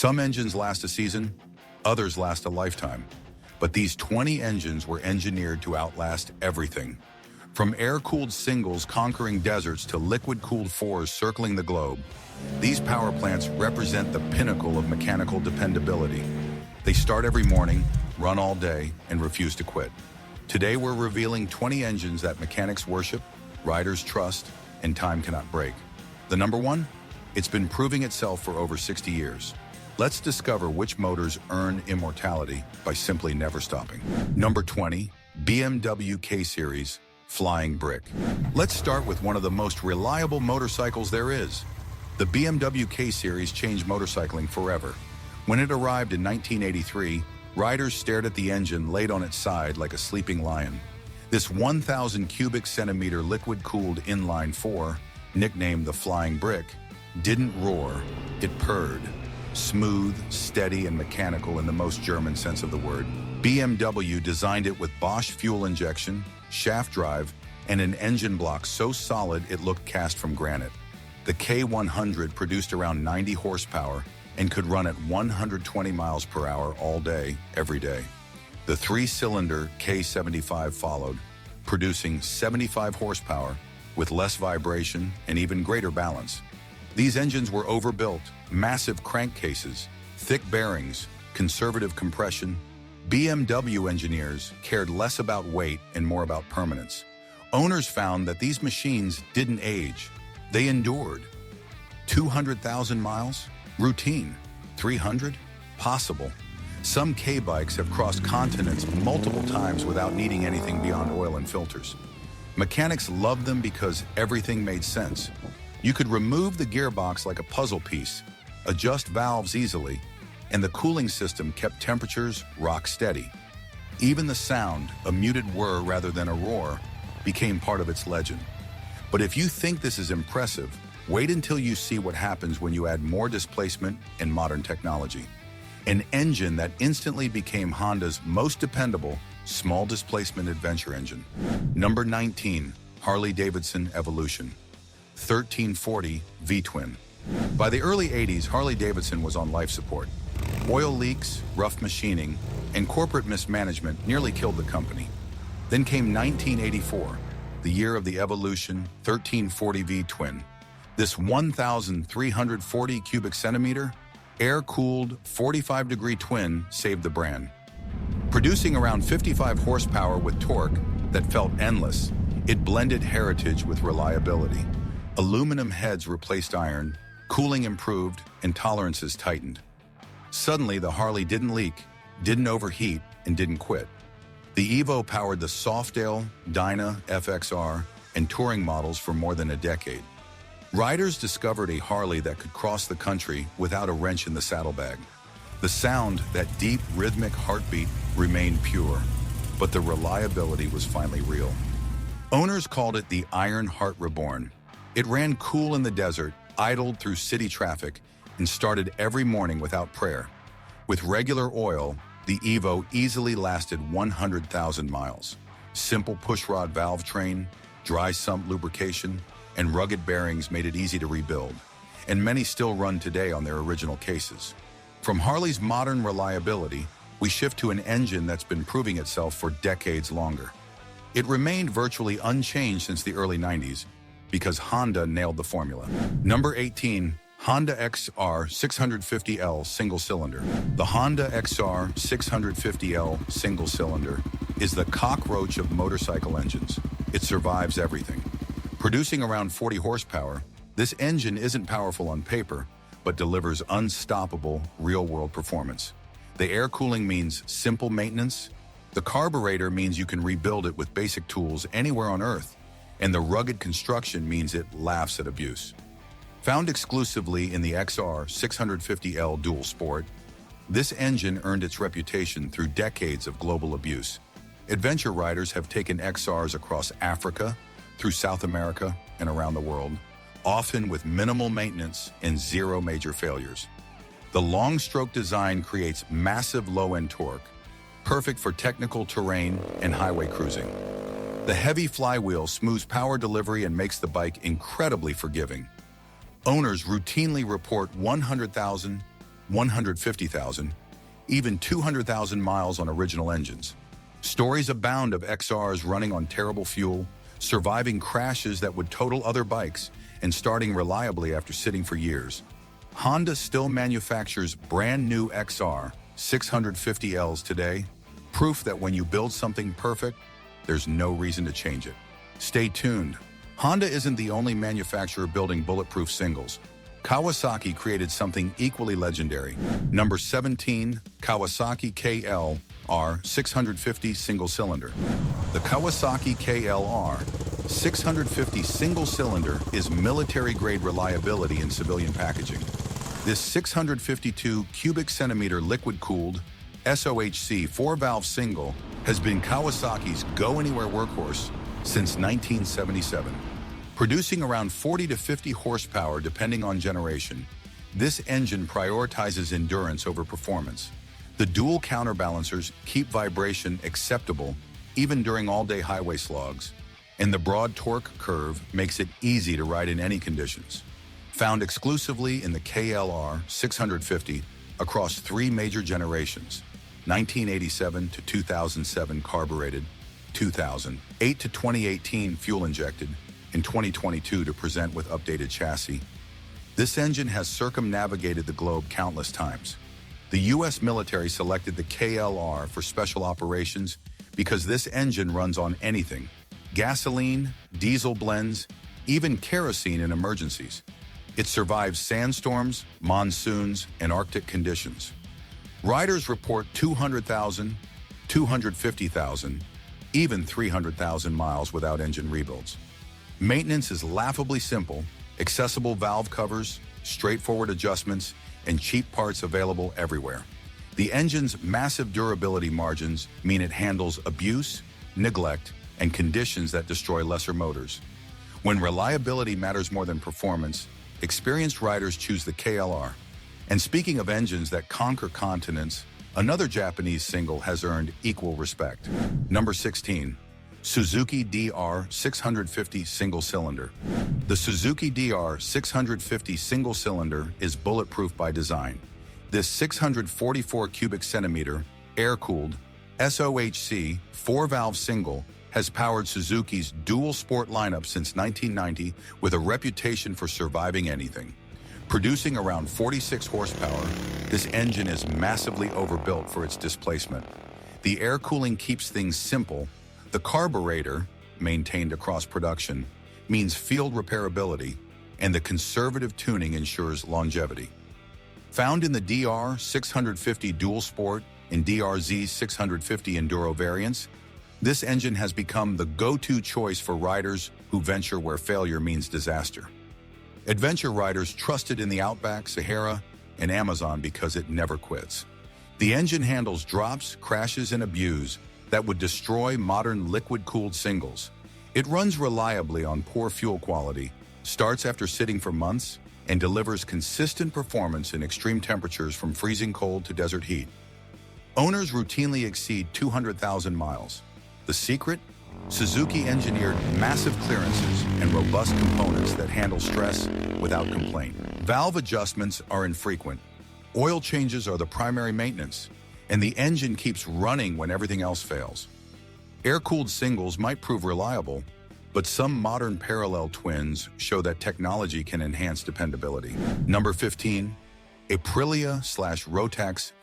Some engines last a season, others last a lifetime. But these 20 engines were engineered to outlast everything. From air-cooled singles conquering deserts to liquid-cooled fours circling the globe, these power plants represent the pinnacle of mechanical dependability. They start every morning, run all day, and refuse to quit. Today we're revealing 20 engines that mechanics worship, riders trust, and time cannot break. The number one? It's been proving itself for over 60 years. Let's discover which motors earn immortality by simply never stopping. Number 20, BMW K Series Flying Brick. Let's start with one of the most reliable motorcycles there is. The BMW K Series changed motorcycling forever. When it arrived in 1983, riders stared at the engine laid on its side like a sleeping lion. This 1,000 cubic centimeter liquid-cooled inline-four, nicknamed the Flying Brick, didn't roar, it purred. Smooth, steady, and mechanical in the most German sense of the word. BMW designed it with Bosch fuel injection, shaft drive, and an engine block so solid it looked cast from granite. The K100 produced around 90 horsepower and could run at 120 miles per hour all day, every day. The three-cylinder K75 followed, producing 75 horsepower with less vibration and even greater balance. These engines were overbuilt, massive crankcases, thick bearings, conservative compression. BMW engineers cared less about weight and more about permanence. Owners found that these machines didn't age. They endured. 200,000 miles? Routine. 300? Possible. Some K-bikes have crossed continents multiple times without needing anything beyond oil and filters. Mechanics loved them because everything made sense. You could remove the gearbox like a puzzle piece, adjust valves easily, and the cooling system kept temperatures rock steady. Even the sound, a muted whir rather than a roar, became part of its legend. But if you think this is impressive, wait until you see what happens when you add more displacement and modern technology. An engine that instantly became Honda's most dependable small displacement adventure engine. Number 19, Harley-Davidson Evolution 1340 V-Twin. By the early 80s, Harley-Davidson was on life support. Oil leaks, rough machining, and corporate mismanagement nearly killed the company. Then came 1984, the year of the Evolution 1340 V-Twin. This 1,340 cubic centimeter, air-cooled 45-degree twin saved the brand. Producing around 55 horsepower with torque that felt endless, it blended heritage with reliability. Aluminum heads replaced iron, cooling improved, and tolerances tightened. Suddenly, the Harley didn't leak, didn't overheat, and didn't quit. The Evo powered the Softail, Dyna, FXR, and touring models for more than a decade. Riders discovered a Harley that could cross the country without a wrench in the saddlebag. The sound, that deep, rhythmic heartbeat, remained pure, but the reliability was finally real. Owners called it the Iron Heart Reborn. It ran cool in the desert, idled through city traffic, and started every morning without prayer. With regular oil, the Evo easily lasted 100,000 miles. Simple pushrod valve train, dry sump lubrication, and rugged bearings made it easy to rebuild, and many still run today on their original cases. From Harley's modern reliability, we shift to an engine that's been proving itself for decades longer. It remained virtually unchanged since the early 90s because Honda nailed the formula. Number 18, Honda XR650L single-cylinder. The Honda XR650L single-cylinder is the cockroach of motorcycle engines. It survives everything. Producing around 40 horsepower, this engine isn't powerful on paper, but delivers unstoppable, real-world performance. The air cooling means simple maintenance. The carburetor means you can rebuild it with basic tools anywhere on Earth. And the rugged construction means it laughs at abuse. Found exclusively in the XR650L Dual Sport, this engine earned its reputation through decades of global abuse. Adventure riders have taken XRs across Africa, through South America, and around the world, often with minimal maintenance and zero major failures. The long-stroke design creates massive low-end torque, perfect for technical terrain and highway cruising. The heavy flywheel smooths power delivery and makes the bike incredibly forgiving. Owners routinely report 100,000, 150,000, even 200,000 miles on original engines. Stories abound of XRs running on terrible fuel, surviving crashes that would total other bikes, and starting reliably after sitting for years. Honda still manufactures brand new XR 650Ls today, proof that when you build something perfect, there's no reason to change it. Stay tuned. Honda isn't the only manufacturer building bulletproof singles. Kawasaki created something equally legendary. Number 17, Kawasaki KLR650 single cylinder. The Kawasaki KLR650 single cylinder is military-grade reliability in civilian packaging. This 652 cubic centimeter liquid-cooled SOHC 4-valve single has been Kawasaki's go-anywhere workhorse since 1977. Producing around 40 to 50 horsepower depending on generation, this engine prioritizes endurance over performance. The dual counterbalancers keep vibration acceptable even during all-day highway slogs, and the broad torque curve makes it easy to ride in any conditions. Found exclusively in the KLR 650 across 3 major generations, 1987 to 2007 carbureted, 2008 to 2018 fuel-injected, in 2022 to present with updated chassis. This engine has circumnavigated the globe countless times. The U.S. military selected the KLR for special operations because this engine runs on anything: gasoline, diesel blends, even kerosene in emergencies. It survives sandstorms, monsoons, and Arctic conditions. Riders report 200,000, 250,000, even 300,000 miles without engine rebuilds. Maintenance is laughably simple: accessible valve covers, straightforward adjustments, and cheap parts available everywhere. The engine's massive durability margins mean it handles abuse, neglect, and conditions that destroy lesser motors. When reliability matters more than performance, experienced riders choose the KLR. And speaking of engines that conquer continents, another Japanese single has earned equal respect. Number 16. Suzuki DR650 single cylinder. The Suzuki DR650 single cylinder is bulletproof by design. This 644 cubic centimeter, air-cooled, SOHC 4-valve single has powered Suzuki's dual sport lineup since 1990 with a reputation for surviving anything. Producing around 46 horsepower, this engine is massively overbuilt for its displacement. The air cooling keeps things simple. The carburetor, maintained across production, means field repairability, and the conservative tuning ensures longevity. Found in the DR650 Dual Sport and DRZ 650 Enduro variants, this engine has become the go-to choice for riders who venture where failure means disaster. Adventure riders trust it in the Outback, Sahara, and Amazon because it never quits. The engine handles drops, crashes, and abuse that would destroy modern liquid-cooled singles. It runs reliably on poor fuel quality, starts after sitting for months, and delivers consistent performance in extreme temperatures from freezing cold to desert heat. Owners routinely exceed 200,000 miles. The secret? Suzuki engineered massive clearances and robust components that handle stress without complaint. Valve adjustments are infrequent. Oil changes are the primary maintenance, and the engine keeps running when everything else fails. Air-cooled singles might prove reliable, but some modern parallel twins show that technology can enhance dependability. Number 15, Aprilia/Rotax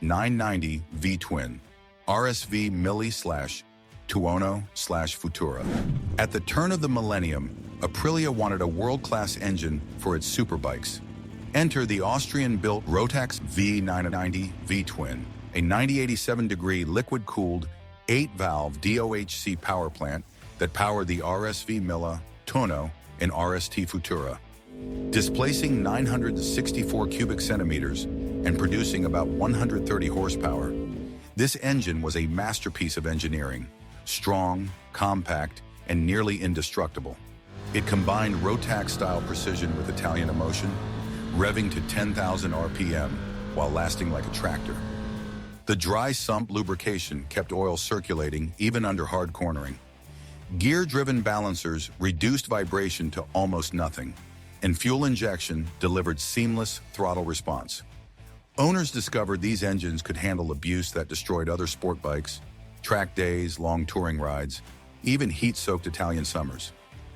990 V-Twin, RSV Mille/Tuono/Futura. At the turn of the millennium, Aprilia wanted a world-class engine for its superbikes. Enter the Austrian-built Rotax V990 V-Twin, a 9087-degree liquid-cooled 8-valve DOHC power plant that powered the RSV Mille, Tuono, and RST Futura. Displacing 964 cubic centimeters and producing about 130 horsepower, this engine was a masterpiece of engineering, strong, compact, and nearly indestructible. It combined Rotax-style precision with Italian emotion, revving to 10,000 RPM while lasting like a tractor. The dry sump lubrication kept oil circulating even under hard cornering. Gear-driven balancers reduced vibration to almost nothing, and fuel injection delivered seamless throttle response. Owners discovered these engines could handle abuse that destroyed other sport bikes, track days, long touring rides, even heat-soaked Italian summers.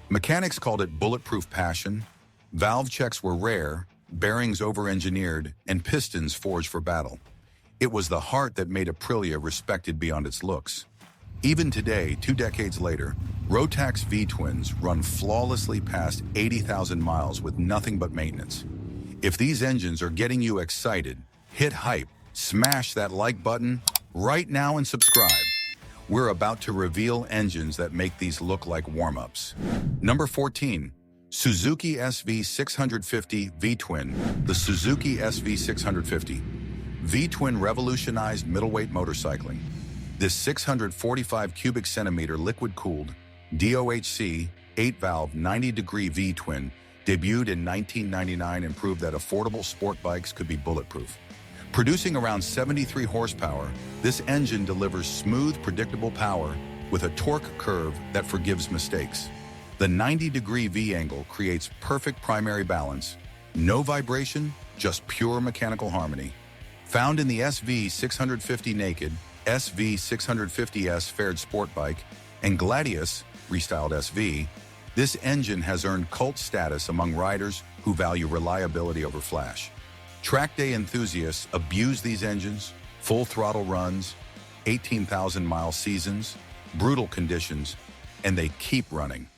Mechanics called it bulletproof passion. Valve checks were rare, bearings over-engineered, and pistons forged for battle. It was the heart that made Aprilia respected beyond its looks. Even today, 2 decades later, Rotax V-twins run flawlessly past 80,000 miles with nothing but maintenance. If these engines are getting you excited, hit hype, smash that like button right now and subscribe. We're about to reveal engines that make these look like warm-ups. Number 14. Suzuki SV650 V-twin. The Suzuki SV650 V-twin revolutionized middleweight motorcycling. This 645 cubic centimeter liquid-cooled DOHC 8-valve 90-degree V-twin debuted in 1999 and proved that affordable sport bikes could be bulletproof. Producing around 73 horsepower, this engine delivers smooth, predictable power with a torque curve that forgives mistakes. The 90-degree V-angle creates perfect primary balance, no vibration, just pure mechanical harmony. Found in the SV650 Naked, SV650S fared sport bike, and Gladius, restyled SV, this engine has earned cult status among riders who value reliability over flash. Track day enthusiasts abuse these engines, full throttle runs, 18,000-mile seasons, brutal conditions, and they keep running.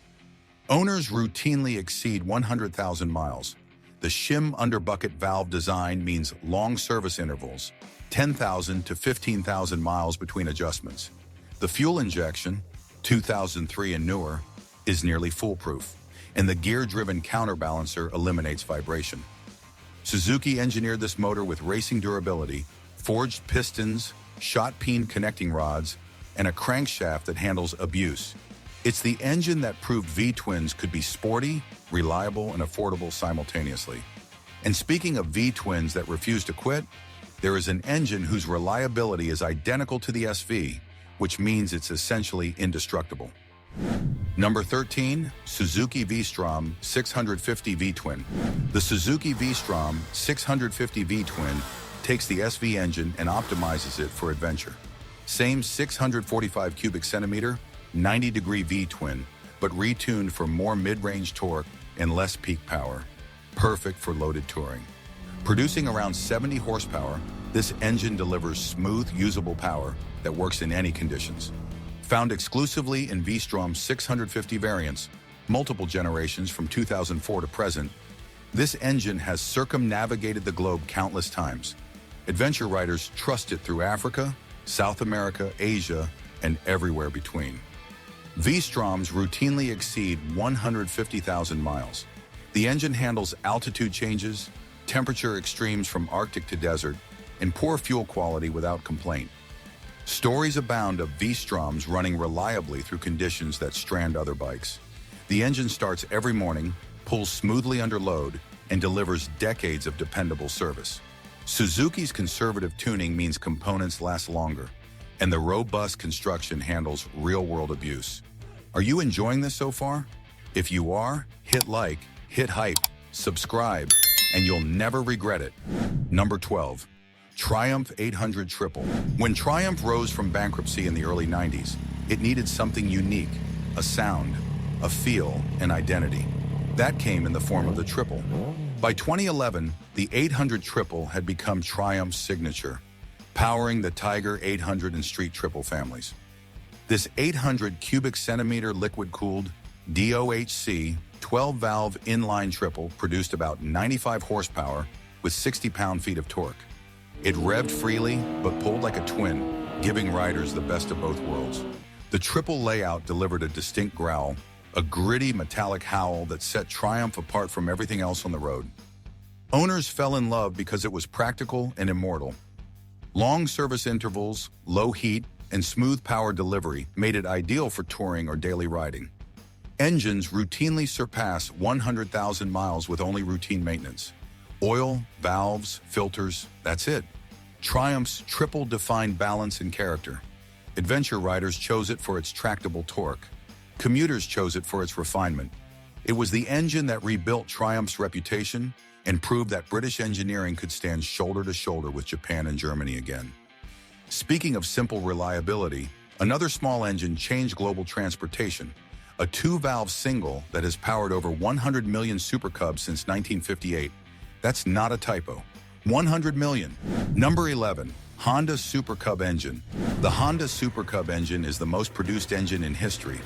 Owners routinely exceed 100,000 miles. The shim underbucket valve design means long service intervals, 10,000 to 15,000 miles between adjustments. The fuel injection, 2003 and newer, is nearly foolproof, and the gear-driven counterbalancer eliminates vibration. Suzuki engineered this motor with racing durability, forged pistons, shot-peen connecting rods, and a crankshaft that handles abuse. It's the engine that proved V-twins could be sporty, reliable, and affordable simultaneously. And speaking of V-twins that refuse to quit, there is an engine whose reliability is identical to the SV, which means it's essentially indestructible. Number 13. Suzuki V-Strom 650 V-twin. The Suzuki V-Strom 650 V-twin takes the SV engine and optimizes it for adventure. Same 645 cubic centimeter, 90-degree V-twin, but retuned for more mid-range torque and less peak power. Perfect for loaded touring. Producing around 70 horsepower, this engine delivers smooth, usable power that works in any conditions. Found exclusively in V-Strom 650 variants, multiple generations from 2004 to present, this engine has circumnavigated the globe countless times. Adventure riders trust it through Africa, South America, Asia, and everywhere between. V-Stroms routinely exceed 150,000 miles. The engine handles altitude changes, temperature extremes from Arctic to desert, and poor fuel quality without complaint. Stories abound of V-Stroms running reliably through conditions that strand other bikes. The engine starts every morning, pulls smoothly under load, and delivers decades of dependable service. Suzuki's conservative tuning means components last longer, and the robust construction handles real-world abuse. Are you enjoying this so far? If you are, hit like, hit hype, subscribe, and you'll never regret it. Number 12. Triumph 800 Triple. When Triumph rose from bankruptcy in the early 90s, it needed something unique, a sound, a feel, an identity. That came in the form of the Triple. By 2011, the 800 Triple had become Triumph's signature, powering the Tiger 800 and Street Triple families. This 800 cubic centimeter liquid-cooled DOHC 12-valve inline triple produced about 95 horsepower with 60 pound-feet of torque. It revved freely, but pulled like a twin, giving riders the best of both worlds. The triple layout delivered a distinct growl, a gritty metallic howl that set Triumph apart from everything else on the road. Owners fell in love because it was practical and immortal. Long service intervals, low heat, and smooth power delivery made it ideal for touring or daily riding. Engines routinely surpass 100,000 miles with only routine maintenance. Oil, valves, filters, that's it. Triumph's triple defined balance and character. Adventure riders chose it for its tractable torque. Commuters chose it for its refinement. It was the engine that rebuilt Triumph's reputation and proved that British engineering could stand shoulder to shoulder with Japan and Germany again. Speaking of simple reliability, another small engine changed global transportation, a two-valve single that has powered over 100 million Super Cubs since 1958. That's not a typo. 100 million. Number 11. Honda Super Cub engine. The Honda Super Cub engine is the most produced engine in history.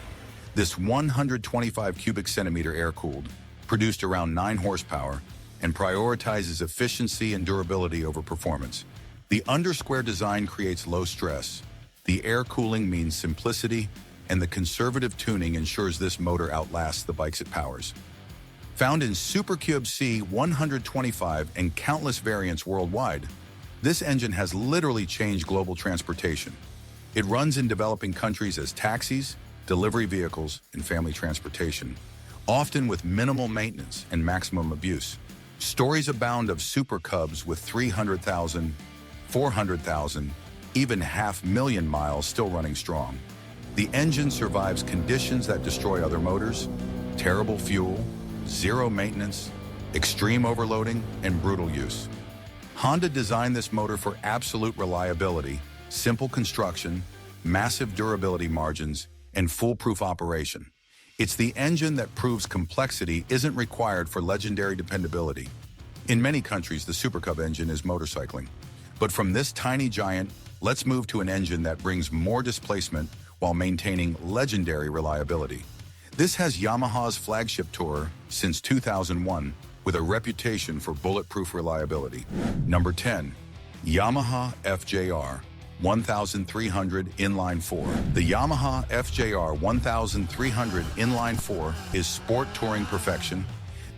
This 125 cubic centimeter air-cooled, produced around 9 horsepower, and prioritizes efficiency and durability over performance. The undersquare design creates low stress. The air cooling means simplicity, and the conservative tuning ensures this motor outlasts the bikes it powers. Found in Super Cub C125 and countless variants worldwide, this engine has literally changed global transportation. It runs in developing countries as taxis, delivery vehicles, and family transportation, often with minimal maintenance and maximum abuse. Stories abound of Super Cubs with 300,000, 400,000, even 500,000 miles still running strong. The engine survives conditions that destroy other motors, terrible fuel, zero maintenance, extreme overloading, and brutal use. Honda designed this motor for absolute reliability, simple construction, massive durability margins, and foolproof operation. It's the engine that proves complexity isn't required for legendary dependability. In many countries, the Super Cub engine is motorcycling. But from this tiny giant, let's move to an engine that brings more displacement while maintaining legendary reliability. This has Yamaha's flagship tourer since 2001, with a reputation for bulletproof reliability. Number 10. Yamaha FJR1300 Inline 4. The Yamaha FJR1300 Inline 4 is sport touring perfection.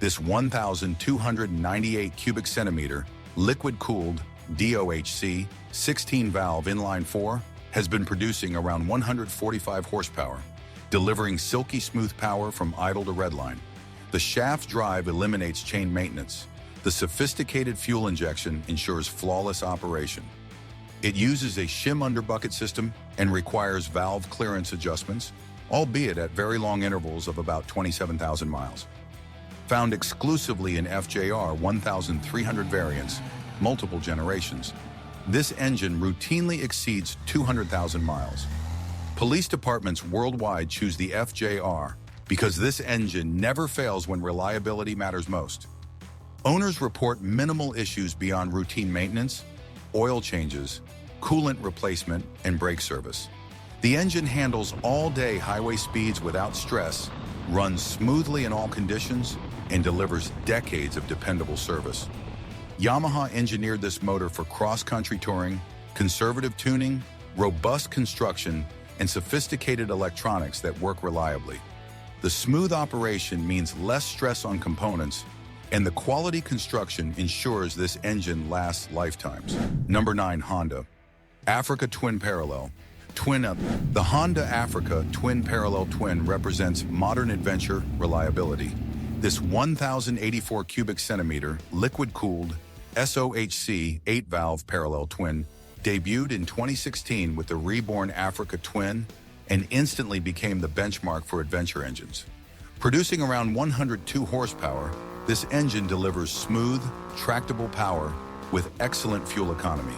This 1,298 cubic centimeter, liquid-cooled, DOHC, 16-valve inline 4 has been producing around 145 horsepower, delivering silky smooth power from idle to redline. The shaft drive eliminates chain maintenance. The sophisticated fuel injection ensures flawless operation. It uses a shim underbucket system and requires valve clearance adjustments, albeit at very long intervals of about 27,000 miles. Found exclusively in FJR 1300 variants, multiple generations, this engine routinely exceeds 200,000 miles. Police departments worldwide choose the FJR because this engine never fails when reliability matters most. Owners report minimal issues beyond routine maintenance, oil changes, coolant replacement, and brake service. The engine handles all-day highway speeds without stress, runs smoothly in all conditions, and delivers decades of dependable service. Yamaha engineered this motor for cross-country touring, conservative tuning, robust construction, and sophisticated electronics that work reliably. The smooth operation means less stress on components, and the quality construction ensures this engine lasts lifetimes. Number 9. Honda Africa Twin Parallel. The Honda Africa Twin Parallel Twin represents modern adventure reliability. This 1,084 cubic centimeter, liquid-cooled, SOHC 8-valve parallel twin debuted in 2016 with the reborn Africa Twin and instantly became the benchmark for adventure engines. Producing around 102 horsepower, this engine delivers smooth, tractable power with excellent fuel economy.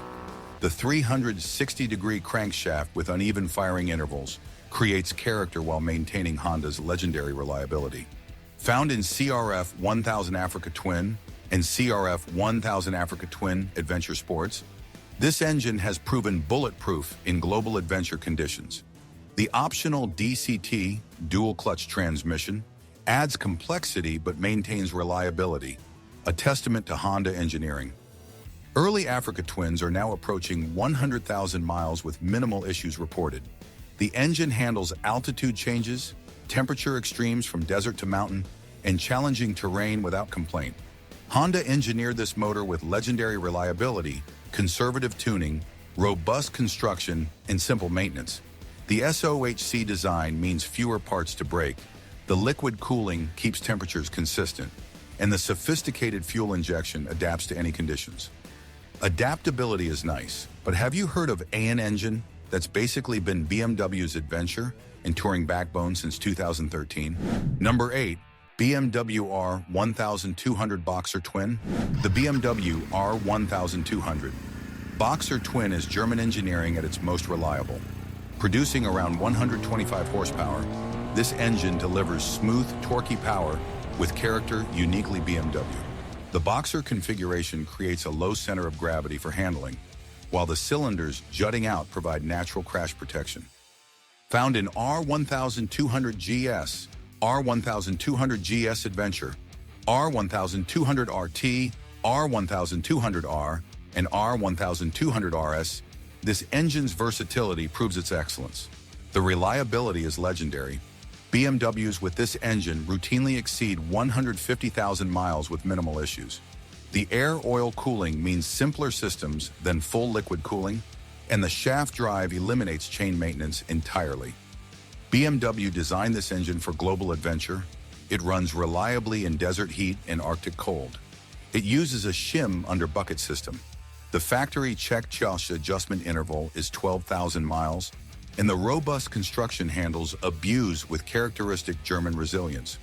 The 360-degree crankshaft with uneven firing intervals creates character while maintaining Honda's legendary reliability. Found in CRF 1000 Africa Twin and CRF 1000 Africa Twin Adventure Sports, this engine has proven bulletproof in global adventure conditions. The optional DCT, dual-clutch transmission, adds complexity but maintains reliability, a testament to Honda engineering. Early Africa Twins are now approaching 100,000 miles with minimal issues reported. The engine handles altitude changes, temperature extremes from desert to mountain, and challenging terrain without complaint. Honda engineered this motor with legendary reliability, conservative tuning, robust construction, and simple maintenance. The SOHC design means fewer parts to break, the liquid cooling keeps temperatures consistent, and the sophisticated fuel injection adapts to any conditions. Adaptability is nice, but have you heard of an engine that's basically been BMW's adventure and touring backbone since 2013? Number 8. BMW R1200 Boxer Twin. The BMW R1200 Boxer Twin is German engineering at its most reliable. Producing around 125 horsepower, this engine delivers smooth, torquey power with character uniquely BMW. The Boxer configuration creates a low center of gravity for handling, while the cylinders jutting out provide natural crash protection. Found in R1200 GS, R1200 GS Adventure, R1200 RT, R1200R, and R1200 RS, this engine's versatility proves its excellence. The reliability is legendary. BMWs with this engine routinely exceed 150,000 miles with minimal issues. The air-oil cooling means simpler systems than full liquid cooling, and the shaft drive eliminates chain maintenance entirely. BMW designed this engine for global adventure. It runs reliably in desert heat and Arctic cold. It uses a shim under bucket system. The factory check Charge adjustment interval is 12,000 miles, and the robust construction handles abuse with characteristic German resilience.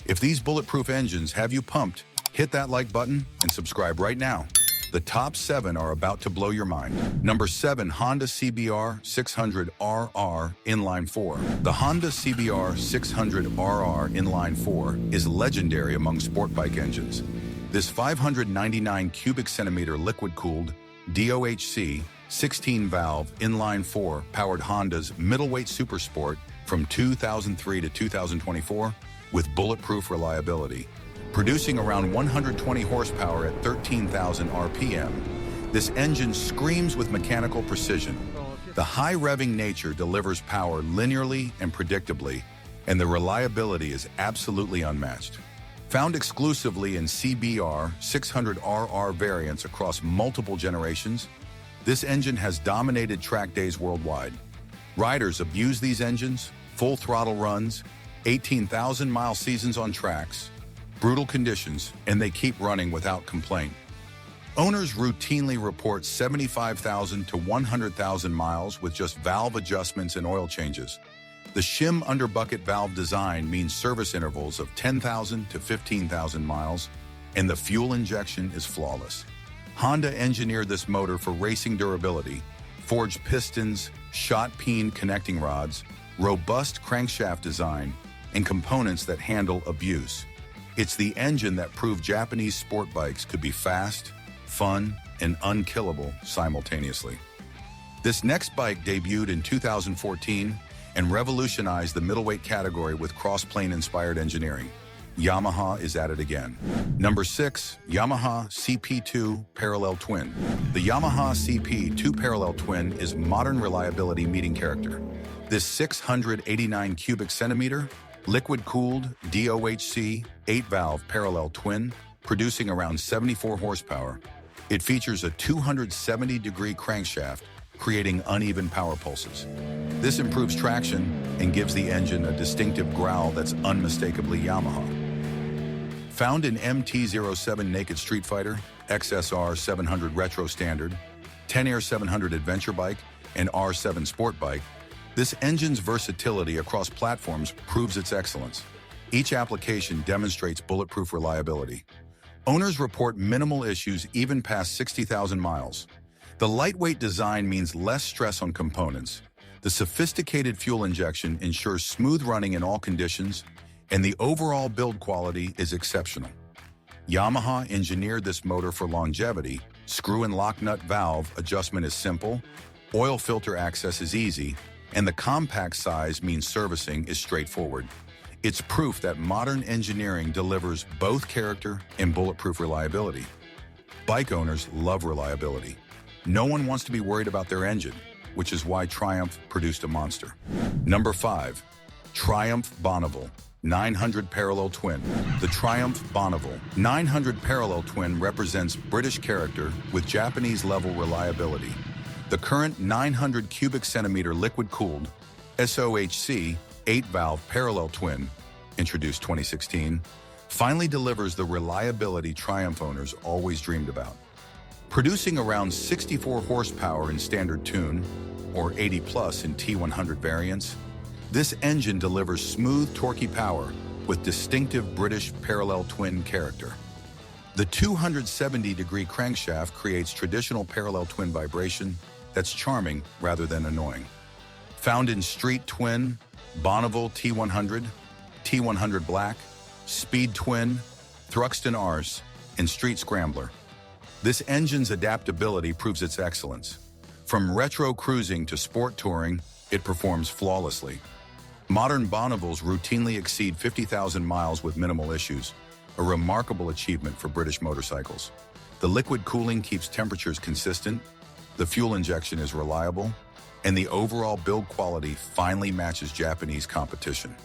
If these bulletproof engines have you pumped, hit that like button and subscribe right now. The top 7 are about to blow your mind. Number 7, Honda CBR600RR Inline 4. The Honda CBR600RR Inline 4 is legendary among sport bike engines. This 599 cubic centimeter liquid-cooled DOHC 16-valve inline 4 powered Honda's middleweight supersport from 2003 to 2024 with bulletproof reliability. Producing around 120 horsepower at 13,000 RPM, this engine screams with mechanical precision. The high revving nature delivers power linearly and predictably, and the reliability is absolutely unmatched. Found exclusively in CBR 600RR variants across multiple generations, this engine has dominated track days worldwide. Riders abuse these engines, full throttle runs, 18,000-mile seasons on tracks, brutal conditions, and they keep running without complaint. Owners routinely report 75,000 to 100,000 miles with just valve adjustments and oil changes. The shim under bucket valve design means service intervals of 10,000 to 15,000 miles, and the fuel injection is flawless. Honda engineered this motor for racing durability, forged pistons, shot peen connecting rods, robust crankshaft design, and components that handle abuse. It's the engine that proved Japanese sport bikes could be fast, fun, and unkillable simultaneously. This next bike debuted in 2014 and revolutionized the middleweight category with cross-plane-inspired engineering. Yamaha is at it again. Number 6, Yamaha CP2 Parallel Twin. The Yamaha CP2 Parallel Twin is modern reliability meeting character. This 689 cubic centimeter, liquid-cooled DOHC 8-valve parallel twin, producing around 74 horsepower. It features a 270-degree crankshaft, creating uneven power pulses. This improves traction and gives the engine a distinctive growl that's unmistakably Yamaha. Found in MT-07 Naked Street Fighter, XSR 700 Retro Standard, 10 Air 700 Adventure Bike, and R7 Sport Bike, this engine's versatility across platforms proves its excellence. Each application demonstrates bulletproof reliability. Owners report minimal issues even past 60,000 miles. The lightweight design means less stress on components. The sophisticated fuel injection ensures smooth running in all conditions, and the overall build quality is exceptional. Yamaha engineered this motor for longevity. Screw and lock nut valve adjustment is simple, oil filter access is easy, and the compact size means servicing is straightforward. It's proof that modern engineering delivers both character and bulletproof reliability. Bike owners love reliability. No one wants to be worried about their engine, which is why Triumph produced a monster. Number 5, Triumph Bonneville 900 Parallel Twin. The Triumph Bonneville 900 Parallel Twin represents British character with Japanese-level reliability. The current 900 cubic centimeter liquid-cooled SOHC 8-valve parallel twin, introduced 2016, finally delivers the reliability Triumph owners always dreamed about. Producing around 64 horsepower in standard tune, or 80 plus in T100 variants, this engine delivers smooth, torquey power with distinctive British parallel twin character. The 270-degree crankshaft creates traditional parallel twin vibration that's charming rather than annoying. Found in Street Twin, Bonneville T100, T100 Black, Speed Twin, Thruxton Rs, and Street Scrambler. This engine's adaptability proves its excellence. From retro cruising to sport touring, it performs flawlessly. Modern Bonnevilles routinely exceed 50,000 miles with minimal issues, a remarkable achievement for British motorcycles. The liquid cooling keeps temperatures consistent, the fuel injection is reliable, and the overall build quality finally matches Japanese competition.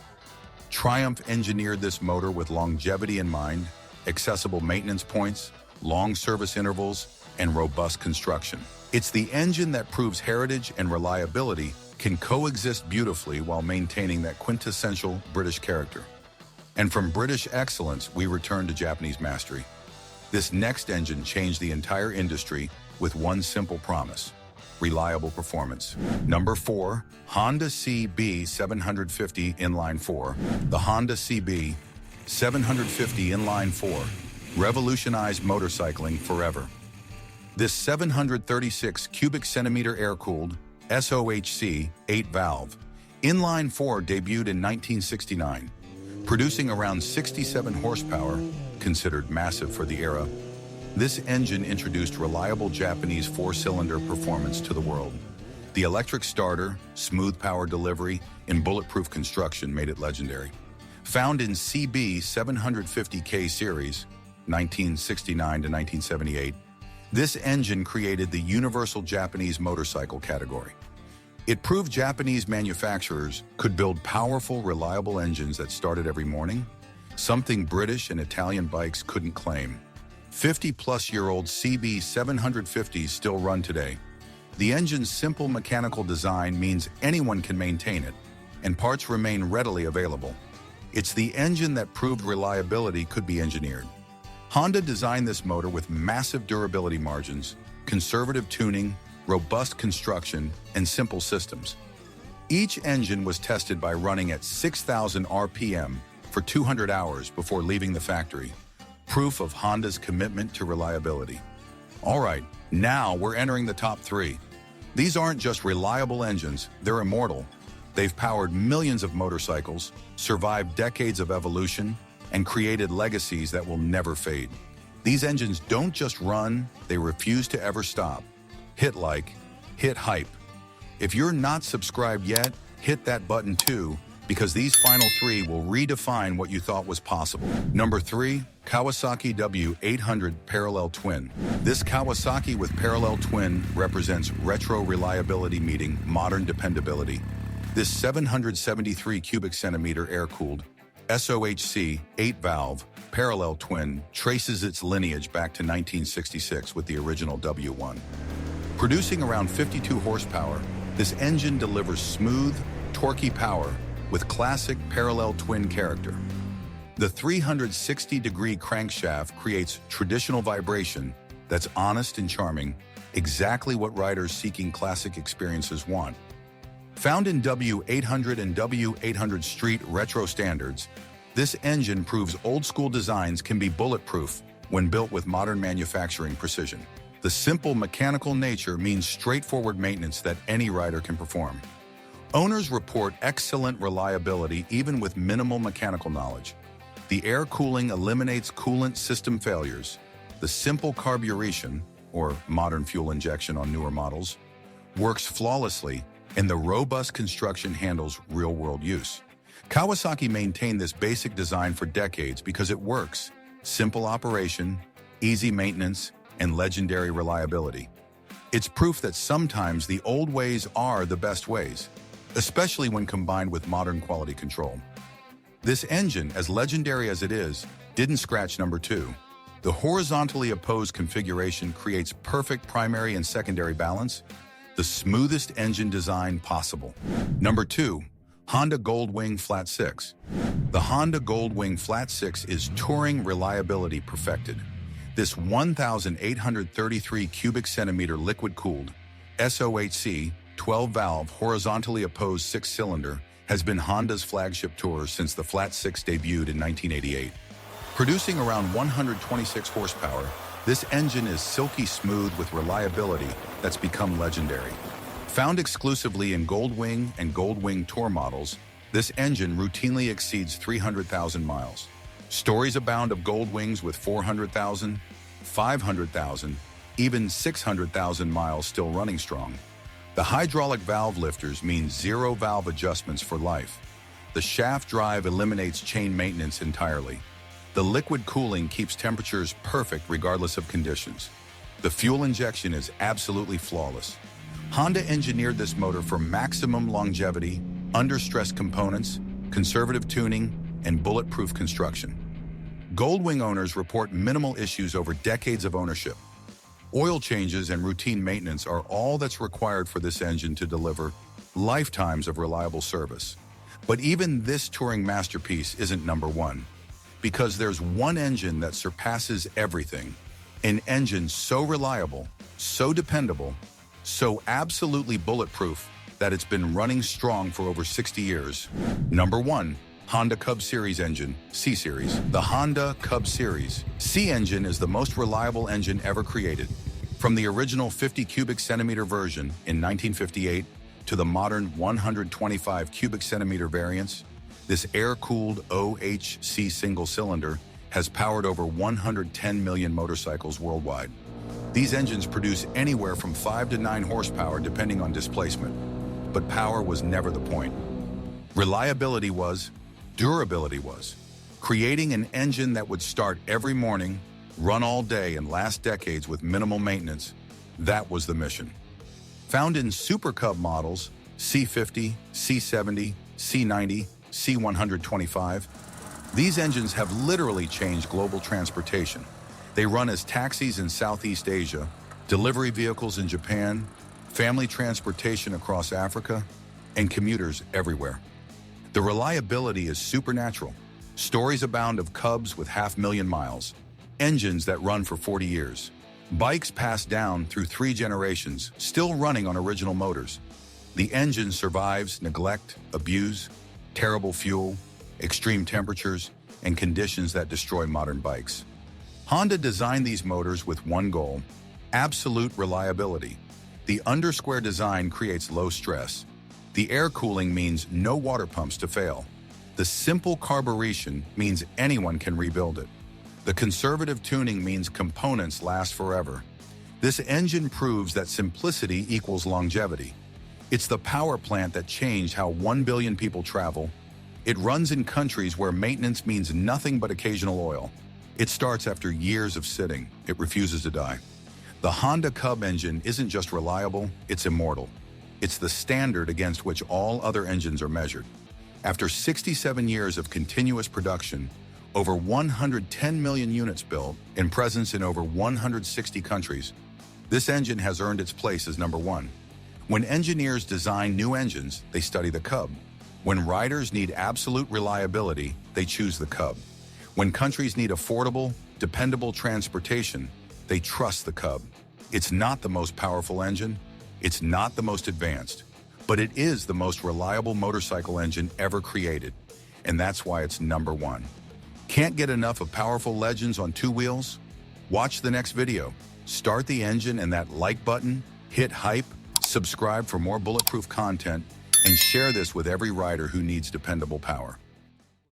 Triumph engineered this motor with longevity in mind, accessible maintenance points, long service intervals, and robust construction. It's the engine that proves heritage and reliability can coexist beautifully while maintaining that quintessential British character. And from British excellence, we return to Japanese mastery. This next engine changed the entire industry with one simple promise: reliable performance. Number 4, Honda CB750 Inline 4. The Honda CB750 Inline 4 revolutionized motorcycling forever. This 736 cubic centimeter air-cooled SOHC 8-valve inline 4 debuted in 1969, producing around 67 horsepower, considered massive for the era. This engine introduced reliable Japanese four-cylinder performance to the world. The electric starter, smooth power delivery, and bulletproof construction made it legendary. Found in CB750 K Series, 1969 to 1978, this engine created the universal Japanese motorcycle category. It proved Japanese manufacturers could build powerful, reliable engines that started every morning, something British and Italian bikes couldn't claim. 50-plus-year-old CB750s still run today. The engine's simple mechanical design means anyone can maintain it, and parts remain readily available. It's the engine that proved reliability could be engineered. Honda designed this motor with massive durability margins, conservative tuning, robust construction, and simple systems. Each engine was tested by running at 6,000 RPM for 200 hours before leaving the factory, proof of Honda's commitment to reliability. All right, now we're entering the top 3. These aren't just reliable engines, they're immortal. They've powered millions of motorcycles, survived decades of evolution, and created legacies that will never fade. These engines don't just run, they refuse to ever stop. Hit like, hit hype. If you're not subscribed yet, hit that button too, because these final 3 will redefine what you thought was possible. Number 3, Kawasaki W800 Parallel Twin. This Kawasaki with Parallel Twin represents retro reliability meeting modern dependability. This 773 cubic centimeter air-cooled SOHC 8-valve parallel twin traces its lineage back to 1966 with the original W1. Producing around 52 horsepower, this engine delivers smooth, torquey power with classic parallel twin character. The 360-degree crankshaft creates traditional vibration that's honest and charming, exactly what riders seeking classic experiences want. Found in W800 and W800 Street retro standards, this engine proves old-school designs can be bulletproof when built with modern manufacturing precision. The simple mechanical nature means straightforward maintenance that any rider can perform. Owners report excellent reliability even with minimal mechanical knowledge. The air cooling eliminates coolant system failures. The simple carburation, or modern fuel injection on newer models, works flawlessly, and the robust construction handles real-world use. Kawasaki maintained this basic design for decades because it works. Simple operation, easy maintenance, and legendary reliability. It's proof that sometimes the old ways are the best ways, especially when combined with modern quality control. This engine, as legendary as it is, didn't scratch number 2. The horizontally opposed configuration creates perfect primary and secondary balance, the smoothest engine design possible. Number 2, Honda Goldwing Flat 6. The Honda Goldwing Flat 6 is touring reliability perfected. This 1,833 cubic centimeter liquid-cooled SOHC 12-valve horizontally opposed 6-cylinder has been Honda's flagship tour since the Flat Six debuted in 1988. Producing around 126 horsepower, this engine is silky smooth with reliability that's become legendary. Found exclusively in Goldwing and Goldwing Tour models, this engine routinely exceeds 300,000 miles. Stories abound of Goldwings with 400,000, 500,000, even 600,000 miles still running strong. The hydraulic valve lifters mean zero valve adjustments for life. The shaft drive eliminates chain maintenance entirely. The liquid cooling keeps temperatures perfect regardless of conditions. The fuel injection is absolutely flawless. Honda engineered this motor for maximum longevity, under-stress components, conservative tuning, and bulletproof construction. Goldwing owners report minimal issues over decades of ownership. Oil changes and routine maintenance are all that's required for this engine to deliver lifetimes of reliable service. But even this touring masterpiece isn't number one, because there's one engine that surpasses everything. An engine so reliable, so dependable, so absolutely bulletproof that it's been running strong for over 60 years. Number one, Honda Cub Series engine, C Series. The Honda Cub Series C engine is the most reliable engine ever created. From the original 50 cubic centimeter version in 1958 to the modern 125 cubic centimeter variants, this air-cooled OHC single cylinder has powered over 110 million motorcycles worldwide. These engines produce anywhere from 5 to 9 horsepower depending on displacement, but power was never the point. Reliability was, durability was. Creating an engine that would start every morning, run all day, and last decades with minimal maintenance, that was the mission. Found in Super Cub models, C50, C70, C90, C125, these engines have literally changed global transportation. They run as taxis in Southeast Asia, delivery vehicles in Japan, family transportation across Africa, and commuters everywhere. The reliability is supernatural. Stories abound of Cubs with 500,000 miles, engines that run for 40 years, bikes passed down through 3 generations, still running on original motors. The engine survives neglect, abuse, terrible fuel, extreme temperatures, and conditions that destroy modern bikes. Honda designed these motors with one goal: absolute reliability. The undersquare design creates low stress. The air cooling means no water pumps to fail. The simple carburation means anyone can rebuild it. The conservative tuning means components last forever. This engine proves that simplicity equals longevity. It's the power plant that changed how 1 billion people travel. It runs in countries where maintenance means nothing but occasional oil. It starts after years of sitting. It refuses to die. The Honda Cub engine isn't just reliable, it's immortal. It's the standard against which all other engines are measured. After 67 years of continuous production, over 110 million units built, and presence in over 160 countries, this engine has earned its place as number one. When engineers design new engines, they study the Cub. When riders need absolute reliability, they choose the Cub. When countries need affordable, dependable transportation, they trust the Cub. It's not the most powerful engine, it's not the most advanced, but it is the most reliable motorcycle engine ever created, and that's why it's number one. Can't get enough of powerful legends on 2 wheels? Watch the next video. Start the engine and that like button, hit hype, subscribe for more bulletproof content, and share this with every rider who needs dependable power.